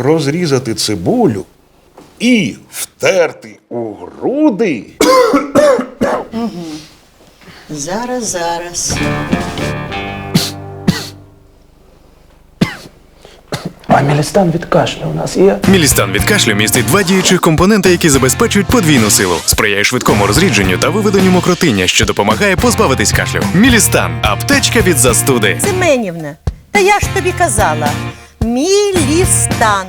розрізати цибулю і втерти у груди. Зараз. А Мілістан від кашлю у нас є? Мілістан від кашлю містить 2 діючих компоненти, які забезпечують подвійну силу. Сприяє швидкому розрідженню та виведенню мокротиння, що допомагає позбавитись кашлю. Мілістан – аптечка від застуди. Семенівна, та я ж тобі казала. Мілістан.